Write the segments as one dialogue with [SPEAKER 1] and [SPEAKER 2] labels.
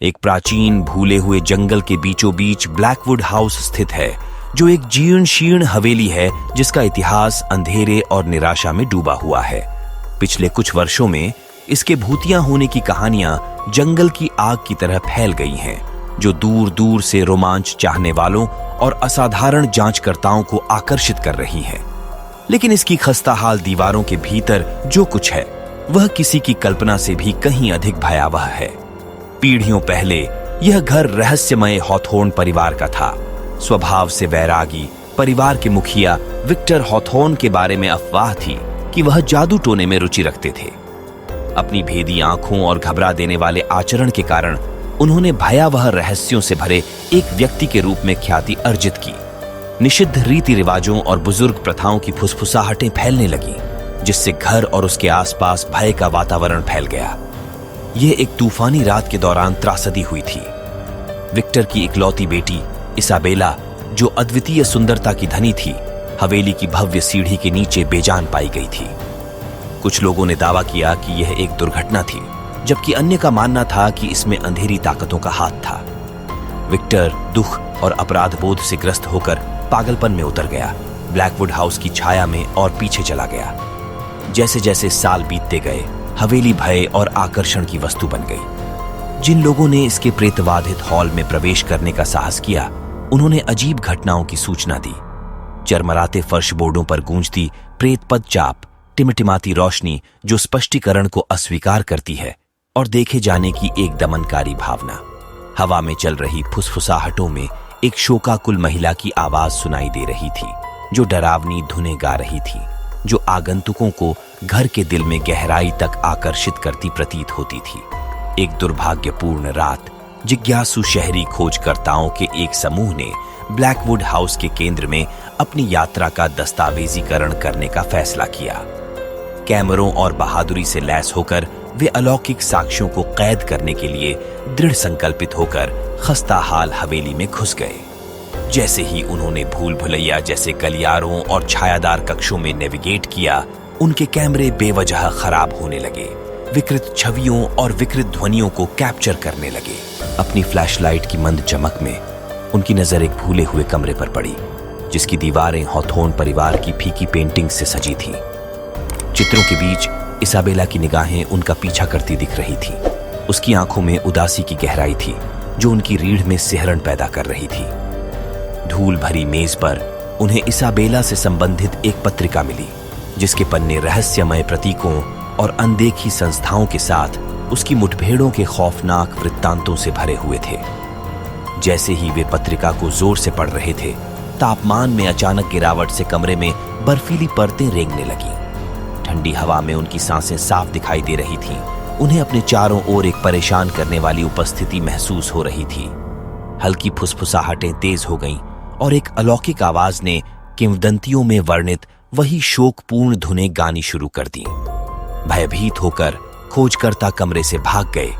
[SPEAKER 1] एक प्राचीन भूले हुए जंगल के बीचों बीच ब्लैकवुड हाउस स्थित है, जो एक जीर्ण शीर्ण हवेली है जिसका इतिहास अंधेरे और निराशा में डूबा हुआ है। पिछले कुछ वर्षों में इसके भूतिया होने की कहानियां जंगल की आग की तरह फैल गई हैं, जो दूर दूर से रोमांच चाहने वालों और असाधारण जांचकर्ताओं को आकर्षित कर रही हैं। लेकिन इसकी खस्ताहाल दीवारों के भीतर जो कुछ है वह किसी की कल्पना से भी कहीं अधिक भयावह है। पीढ़ियों पहले यह घर रहस्यमय हॉथोर्न परिवार का था। स्वभाव से वैरागी परिवार के मुखिया विक्टर हॉथोर्न के बारे में अफवाह थी कि वह जादू टोने में रुचि रखते थे। अपनी भेदी आंखों और घबरा देने वाले आचरण के कारण उन्होंने भयावह रहस्यों से भरे एक व्यक्ति के रूप में ख्याति अर्जित की। निषिद्ध रीति रिवाजों और बुजुर्ग प्रथाओं की फुसफुसाहटें फैलने लगीं, जिससे घर और उसके आसपास भय का वातावरण फैल गया। यह एक तूफानी रात के दौरान त्रासदी हुई थी। विक्टर की इकलौती बेटी इसाबेला, जो अद्वितीय सुंदरता की धनी थी, हवेली की भव्य सीढ़ी के नीचे बेजान पाई गई थी। कुछ लोगों ने दावा किया कि यह एक दुर्घटना थी, जबकि अन्य का मानना था कि इसमें अंधेरी ताकतों का हाथ था। विक्टर दुख और अपराध बोध से ग्रस्त होकर पागलपन में उतर गया, ब्लैकवुड हाउस की छाया में और पीछे चला गया। जैसे जैसे साल बीतते गए, हवेली भय और आकर्षण की वस्तु बन गई। जिन लोगों ने इसके प्रेतवाधित हॉल में प्रवेश करने का साहस किया, उन्होंने अजीब घटनाओं की सूचना दी। चरमराते फर्श बोर्डों पर गूंजती प्रेतपद चाप, टिमटिमाती रोशनी जो स्पष्टीकरण को अस्वीकार करती है, और देखे जाने की एक दमनकारी भावना। हवा में चल रही फुसफुसाहटों में एक शोकाकुल महिला की आवाज सुनाई दे रही थी, जो डरावनी धुनें गा रही थी, जो आगंतुकों को घर के दिल में गहराई तक आकर्षित करती प्रतीत होती थी। एक दुर्भाग्यपूर्ण रात, जिज्ञासु शहरी खोजकर्ताओं के एक समूह ने ब्लैकवुड हाउस के केंद्र में अपनी यात्रा का दस्तावेजीकरण करने का फैसला किया। कैमरों और बहादुरी से लैस होकर वे अलौकिक साक्ष्यों को कैद करने के लिए दृढ़ संकल्पित होकर खस्ताहाल हवेली में घुस गए। जैसे ही उन्होंने भूल भुलैया जैसे गलियारों और छायादार कक्षों में नेविगेट किया, उनके कैमरे बेवजह खराब होने लगे, विकृत छवियों और विकृत ध्वनियों को कैप्चर करने लगे। अपनी फ्लैशलाइट की मंद चमक में उनकी नजर एक भूले हुए कमरे पर पड़ी, जिसकी दीवारें हॉथोर्न परिवार की फीकी पेंटिंग से सजी थीं। चित्रों के बीच इसाबेला की निगाहें उनका पीछा करती दिख रही थी। उसकी आंखों में उदासी की गहराई थी, जो उनकी रीढ़ में सिहरन पैदा कर रही थी। धूल भरी मेज पर उन्हें इसाबेला से संबंधित एक पत्रिका मिली, जिसके पन्ने रहस्यमय प्रतीकों और अनदेखी संस्थाओं के साथ उसकी मुठभेड़ों के खौफनाक वृत्तांतों से भरे हुए थे। जैसे ही वे पत्रिका को जोर से पढ़ रहे थे, तापमान में अचानक गिरावट से कमरे में बर्फीली परतें रेंगने लगीं। ठंडी हवा में उनकी सांसें साफ दिखाई दे रही थीं। उन्हें अपने चारों ओर एक परेशान करने वाली उपस्थिति महसूस हो रही थी। हल्की फुसफुसाहटें तेज हो गईं और एक अलौकिक आवाज ने किंवदंतियों में वर्णित वही शोकपूर्ण धुनें गानी शुरू कर दी। भयभीत होकर खोजकर्ता कमरे से भाग गए,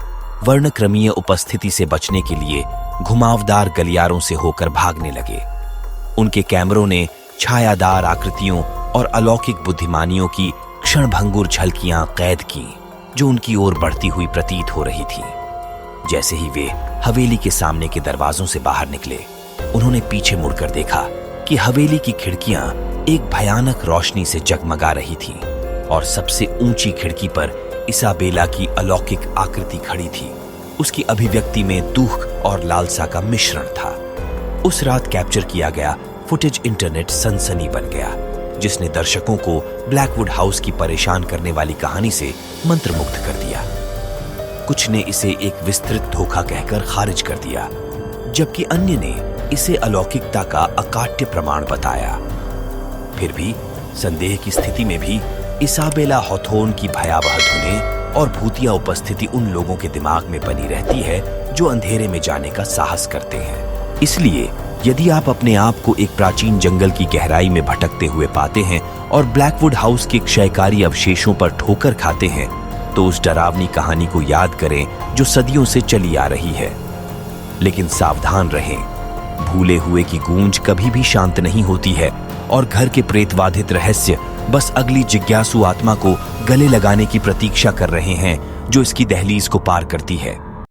[SPEAKER 1] वर्णक्रमीय उपस्थिति से बचने के लिए घुमावदार गलियारों से होकर भागने लगे। उनके कैमरों ने छायादार आकृतियों और अलौकिक बुद्धिमानियों की क्षणभंगुर झलकियां कैद की, जो उनकी ओर बढ़ती हुई प्रतीत हो रही थी। जैसे ही वे हवेली के सामने के दरवाजों से बाहर निकले, उन्होंने पीछे मुड़कर देखा कि हवेली की खिड़कियां एक भयानक रोशनी से जगमगा रही थीं, और सबसे ऊंची खिड़की पर इसाबेला की अलौकिक आकृति खड़ी थी। उसकी अभिव्यक्ति में दुख और लालसा का मिश्रण था। उस रात कैप्चर किया गया फुटेज इंटरनेट सनसनी बन गया, जिसने दर्शकों को ब्लैकवुड हाउस की परेशान करने वाली कहानी से मंत्रमुग्ध कर दिया। कुछ ने इसे एक विस्तृत धोखा कहकर खारिज कर दिया, जबकि अन्य ने इसे अलौकिकता का अकाट्य प्रमाण बताया। फिर भी संदेह की स्थिति में भी इसाबेला हॉथोर्न की भयावह धुनें और भूतिया उपस्थिति उन लोगों के दिमाग में बनी रहती है जो अंधेरे में जाने का साहस करते हैं। इसलिए यदि आप अपने आप को एक प्राचीन जंगल की गहराई में भटकते हुए पाते हैं और ब्लैकवुड हाउस के क्षयकारी अवशेषों पर ठोकर खाते हैं, तो उस डरावनी कहानी को याद करें जो सदियों से चली आ रही है। लेकिन सावधान रहें, भूले हुए की गूंज कभी भी शांत नहीं होती है, और घर के प्रेतवाधित रहस्य बस अगली जिज्ञासु आत्मा को गले लगाने की प्रतीक्षा कर रहे हैं, जो इसकी दहलीज को पार करती है।